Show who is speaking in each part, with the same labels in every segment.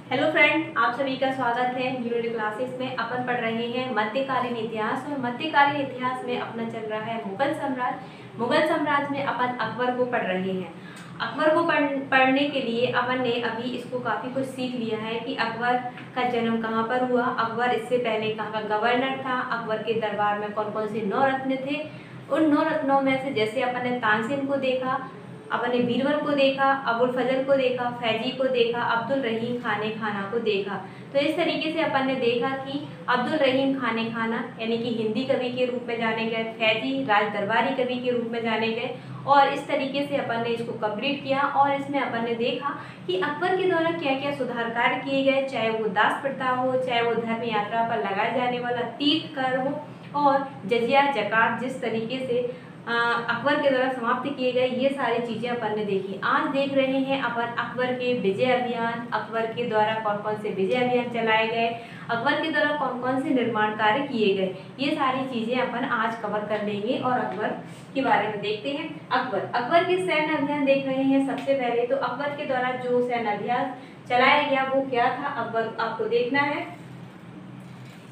Speaker 1: Hello friend, आप सभी का स्वागत है। यूनिट क्लासेस में अपन पढ़ रहे हैं मध्यकालीन इतिहास और मध्यकालीन इतिहास में अपना चल रहा है मुगल साम्राज्य। मुगल साम्राज्य में अपन अकबर को पढ़ रहे हैं। अकबर को पढ़ने के लिए अपन ने अभी इसको काफ़ी कुछ सीख लिया है कि अकबर का जन्म कहाँ पर हुआ, अकबर इससे पहले कहाँ का गवर्नर था, अकबर के दरबार में कौन कौन से 9 रत्न थे। उन 9 रत्नों में से जैसे अपन ने तानसेन को देखा, अपन ने बीरबल को देखा, अबुल फजल को देखा, फैजी को देखा, अब्दुल रहीम खाने खाना को देखा। तो इस तरीके से अपन ने देखा कि अब्दुल रहीम खाने खाना यानी कि हिंदी कवि के रूप में जाने गए, फैजी राज दरबारी कवि के रूप में जाने गए। और इस तरीके से अपन ने इसको कंप्लीट किया और इसमें अपन ने देखा कि अकबर के द्वारा क्या क्या सुधार कार्य किए गए, चाहे वो दास प्रथा हो, चाहे वो धर्म यात्रा पर लगाए जाने वाला तीर्थ कर हो, और जजिया जकात जिस तरीके से अकबर के द्वारा समाप्त किए गए, ये सारी चीज़ें अपन ने देखी। आज देख रहे हैं अपन अकबर के विजय अभियान, अकबर के द्वारा कौन कौन से विजय अभियान चलाए गए, अकबर के द्वारा कौन कौन से निर्माण कार्य किए गए, ये सारी चीज़ें अपन आज कवर कर लेंगे और अकबर के बारे में देखते हैं। अकबर के सैन्य अभियान देख रहे हैं। सबसे पहले तो अकबर के द्वारा जो सैन्य अभियान चलाया गया वो क्या था, अकबर आपको देखना है।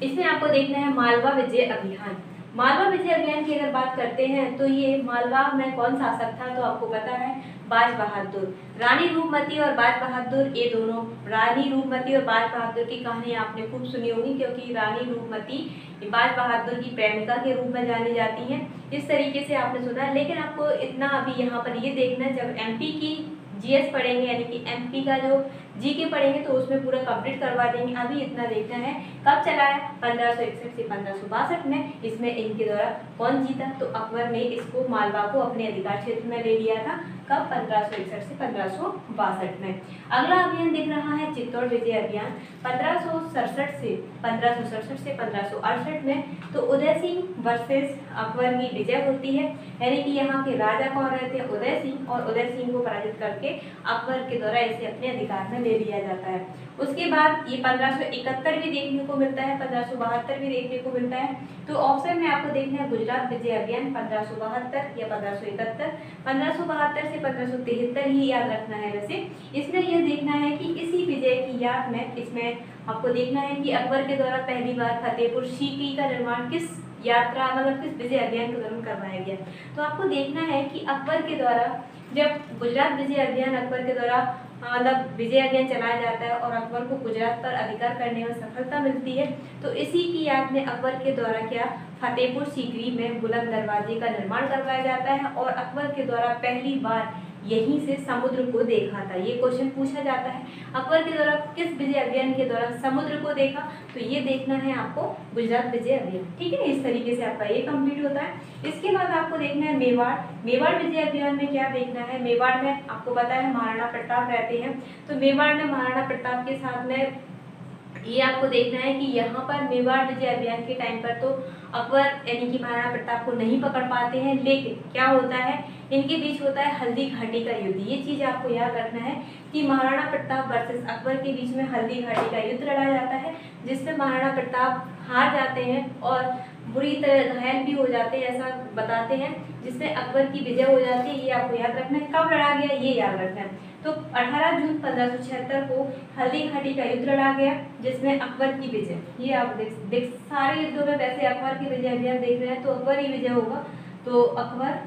Speaker 1: इसमें आपको देखना है मालवा विजय अभियान। मालवा विजय अभियान की अगर बात करते हैं तो ये मालवा में कौन शासक था, तो आपको पता है बाज बहादुर। रानी रूपमती और बाज बहादुर, ये दोनों, रानी रूपमती और बाज बहादुर की कहानी आपने खूब सुनी होगी, क्योंकि रानी रूपमती बाज बहादुर की प्रेमिका के रूप में जानी जाती हैं। इस तरीके से आपने सुना है। लेकिन आपको इतना अभी यहाँ पर ये देखना है, जब एमपी की जीएस पढ़ेंगे यानी कि एमपी का जो जीके पढ़ेंगे तो उसमें पूरा कंप्लीट करवा देंगे। अभी इतना देखना है कब चला है, 1561 से 1562 में। इसमें इनके द्वारा कौन जीता, तो अकबर ने इसको मालवा को अपने अधिकार क्षेत्र में ले लिया था। कब, 1561 से 1562 में। अगला अभियान दिख रहा है चित्तौड़ विजय अभियान, 1567 से 1568 में। तो उदय सिंह वर्सेस अकबर की विजय होती है, यानी कि यहाँ के राजा कौन रहते हैं, उदय सिंह, और उदय सिंह को पराजित करके अकबर के द्वारा इसे अपने अधिकार में ले लिया जाता है। उसके बाद ये 1571 भी देखने को मिलता है, 1572 भी देखने को मिलता है। तो ऑप्शन में आपको देखना है गुजरात विजय अभियान 1572 या 1571। 1572 से 1573 ही याद रखना है। वैसे इसमें यह देखना है कि इसी विजय की याद में इसमें आपको देखना है कि अकबर के द्वारा पहली बार फतेहपुर सीकरी का निर्माण किस यात्रा मतलब किस विजय अभियान के दौरान करवाया गया। तो आपको देखना है कि अकबर के द्वारा जब गुजरात विजय अभियान अकबर के द्वारा मतलब विजय अभियान चलाया जाता है और अकबर को गुजरात पर अधिकार करने में सफलता मिलती है, तो इसी की याद में अकबर के द्वारा क्या फतेहपुर सीकरी में बुलंद दरवाजे का निर्माण करवाया जाता है और अकबर के द्वारा पहली बार यहीं से समुद्र को देखा था। ये क्वेश्चन पूछा जाता है, अकबर के द्वारा किस विजय अभियान के दौरान समुद्र को देखा, तो ये देखना है आपको गुजरात विजय अभियान। ठीक है, इस तरीके से आपका ये कंप्लीट होता है। इसके बाद आपको देखना है मेवाड़। मेवाड़ विजय अभियान में क्या देखना है, मेवाड़ में आपको पता है महाराणा प्रताप रहते हैं, तो मेवाड़ में महाराणा प्रताप के साथ में ये आपको देखना है कि यहाँ पर मेवाड़ विजय अभियान के टाइम पर तो अकबर यानी कि महाराणा प्रताप को नहीं पकड़ पाते हैं, लेकिन क्या होता है इनके बीच होता है हल्दी घाटी का युद्ध। ये चीज़ आपको याद रखना है कि महाराणा प्रताप वर्सेस अकबर के बीच में हल्दी घाटी का युद्ध लड़ा जाता है, जिसमें महाराणा प्रताप हार जाते हैं और बुरी तरह घायल भी हो जाते हैं, ऐसा बताते हैं, जिसमें अकबर की विजय हो जाती है। ये आपको याद रखना है। कब लड़ा गया ये याद रखना है। तो 18 जून 1576 को हल्दी घाटी का युद्ध लड़ा गया, जिसमें अकबर की विजय। ये आप देख सारे युद्धों में वैसे अकबर की विजय अभियान देख रहे हैं तो अकबर ही विजय होगा, तो अकबर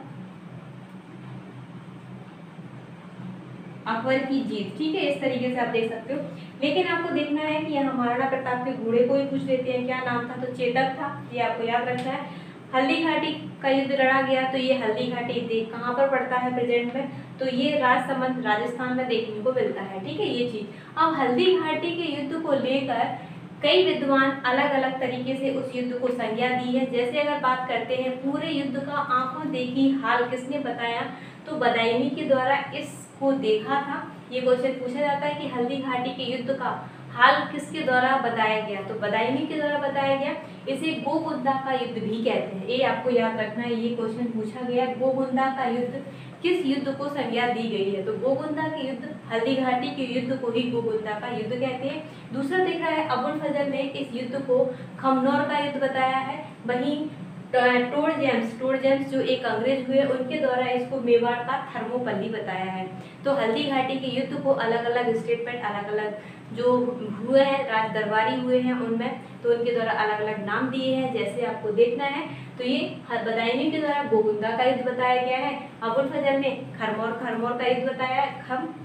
Speaker 1: की जीत। ठीक है, इस तरीके से आप देख सकते हो। लेकिन आपको देखना है कि यहाँ महाराणा प्रताप के घोड़े को ही पूछ लेते हैं, क्या नाम था, तो चेतक था। ये आपको याद रखना है। हल्दी घाटी का युद्ध लड़ा गया, तो ये हल्दी घाटी कहाँ पर पड़ता है प्रेजेंट में, तो ये राजसमंद राजस्थान में देखने को मिलता है। ठीक है, ये चीज। अब हल्दी घाटी के युद्ध को लेकर कई विद्वान अलग अलग तरीके से उस युद्ध को संज्ञा दी है। जैसे अगर बात करते हैं पूरे युद्ध का आंखों देखी हाल किसने बताया, तो बदायूं के द्वारा इसको देखा था। ये क्वेश्चन पूछा जाता है कि हल्दी घाटी के युद्ध का हाल किसके द्वारा बताया गया, तो बदायूं के द्वारा बताया गया। इसे गोगुंदा का युद्ध भी कहते हैं, ये आपको याद रखना है। ये क्वेश्चन पूछा गया, गोगुंदा का युद्ध किस युद्ध को संज्ञा दी गई है, तो गोगुंदा के युद्ध, हल्दी घाटी के युद्ध को ही गोगुंदा का युद्ध कहते हैं। दूसरा देख रहा है अबुल फजल ने इस युद्ध को खमनौर का युद्ध बताया है। वहीं टोर जेम्स जो एक अंग्रेज हुए उनके द्वारा इसको मेवाड़ का थर्मोपल्ली बताया है। तो हल्दी घाटी के युद्ध को अलग अलग स्टेटमेंट अलग अलग जो हुए हैं, राज दरबारी हुए हैं उनमें, तो उनके द्वारा अलग अलग नाम दिए हैं। जैसे आपको देखना है तो ये बदायूं के द्वारा गोविंदा का युद्ध बताया गया है, अबुल फजल ने खरमौर का युद्ध बताया है,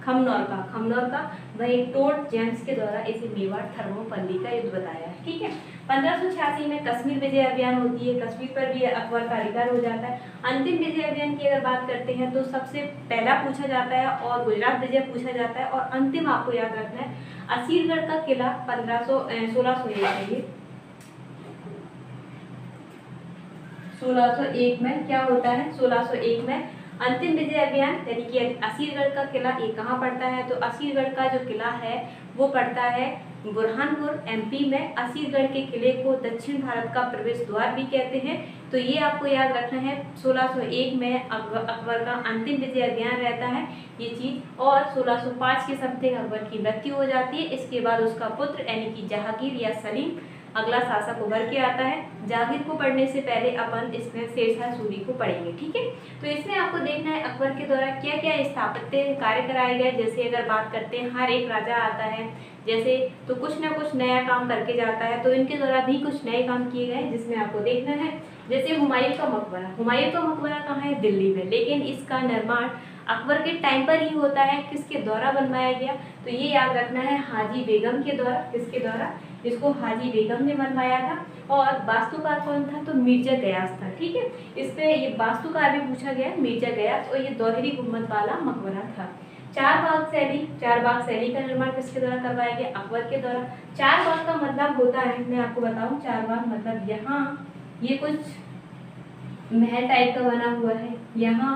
Speaker 1: खमनौर का, वही टोट जेम्स के द्वारा इसे मेवाड़ थर्मोपल्ली का युद्ध बताया है। ठीक है। 1586 में कश्मीर विजय अभियान होती है, कश्मीर पर भी अकबर का अधिकार हो जाता है। अंतिम विजय अभियान की अगर बात करते हैं तो सबसे पहला पूछा जाता है और गुजरात विजय पूछा जाता है, और अंतिम आपको याद रखना है असीरगढ़ का किला 1601 में क्या होता है, 1601 में अंतिम विजय अभियान यानी कि असीरगढ़ का किला ये कहाँ पड़ता है, तो असीरगढ़ का जो किला है वो पड़ता है बुरहानपुर एमपी में। असीरगढ़ के किले को दक्षिण भारत का प्रवेश द्वार भी कहते हैं। तो ये आपको याद रखना है, 1601 में अकबर का अंतिम विजय अभियान रहता है ये चीज, और 1605 के समथिंग अकबर की मृत्यु हो जाती है। इसके बाद उसका पुत्र यानी कि जहांगीर या सलीम अगला शासक उभर के आता है। जहांगीर को पढ़ने से पहले अपन इसमें शेरशाह सूरी को पढ़ेंगे। ठीक है। तो इसमें आपको देखना है अकबर के द्वारा क्या क्या स्थापत्य कार्य कराए गए। जैसे अगर बात करते हैं, हर एक राजा आता है जैसे तो कुछ ना कुछ नया काम करके जाता है, तो इनके द्वारा भी कुछ नए काम किए गए जिसमें आपको देखना है। जैसे हुमायूं का मकबरा कहाँ है, दिल्ली में, लेकिन इसका निर्माण अकबर के टाइम पर ही होता है। किसके द्वारा बनवाया गया, तो ये याद रखना है हाजी बेगम के द्वारा। किसके द्वारा, इसको हाजी बेगम ने बनवाया था। और वास्तुकार कौन था, तो मिर्जा गयास था। ठीक है। इस पे ये वास्तुकार भी पूछा गया, मिर्जा गयास, और ये दोहरी गुम्बद वाला मकबरा था। चार बाग शैली का निर्माण किसके द्वारा करवाया गया, अकबर के द्वारा। चार बाग का मतलब होता है, मैं आपको बताऊं, चार बाग मतलब यहाँ ये कुछ महल टाइप का बना हुआ है, यहाँ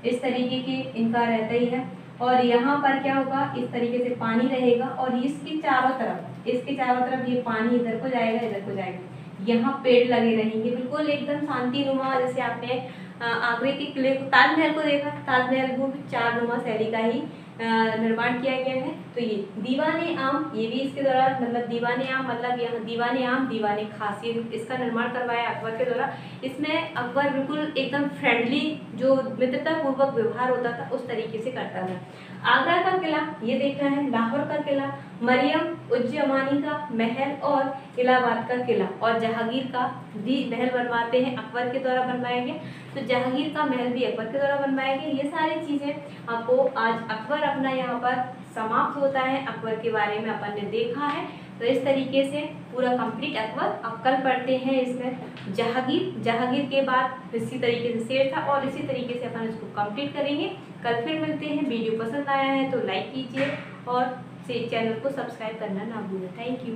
Speaker 1: इस तरीके के इनका रहता ही है, और यहाँ पर क्या होगा, इस तरीके से पानी रहेगा, और इसके चारों तरफ ये पानी इधर को जाएगा, यहाँ पेड़ लगे रहेंगे, बिल्कुल एकदम शांति नुमा। जैसे आपने आगरे के किले को, ताजमहल को देखा, ताजमहल को भी चार नुमा शैली का ही निर्माण किया गया है। तो ये दीवाने आम, ये भी इसके द्वारा, मतलब दीवाने आम मतलब यहाँ दीवाने खास, ये इसका निर्माण करवाया अकबर के द्वारा। इसमें अकबर बिल्कुल एकदम फ्रेंडली, जो मित्रता पूर्वक व्यवहार होता था उस तरीके से करता था। आगरा का किला ये देखना है, लाहौर का किला, मरियम उज्जमानी का महल और इलाहाबाद का किला, और जहांगीर का भी महल बनवाते हैं, अकबर के द्वारा बनवाया गया। तो जहांगीर का महल भी अकबर के द्वारा बनवाया गया। ये सारी चीज़ें आपको आज अकबर अपना यहाँ पर समाप्त होता है। अकबर के बारे में अपन ने देखा है। तो इस तरीके से पूरा कंप्लीट अकबर। अब कल पढ़ते हैं इसमें जहांगीर के बाद इसी तरीके से शेर था, और इसी तरीके से अपन इसको कंप्लीट करेंगे। कल फिर मिलते हैं। वीडियो पसंद आया है तो लाइक कीजिए और चैनल को सब्सक्राइब करना ना भूलें। Thank you.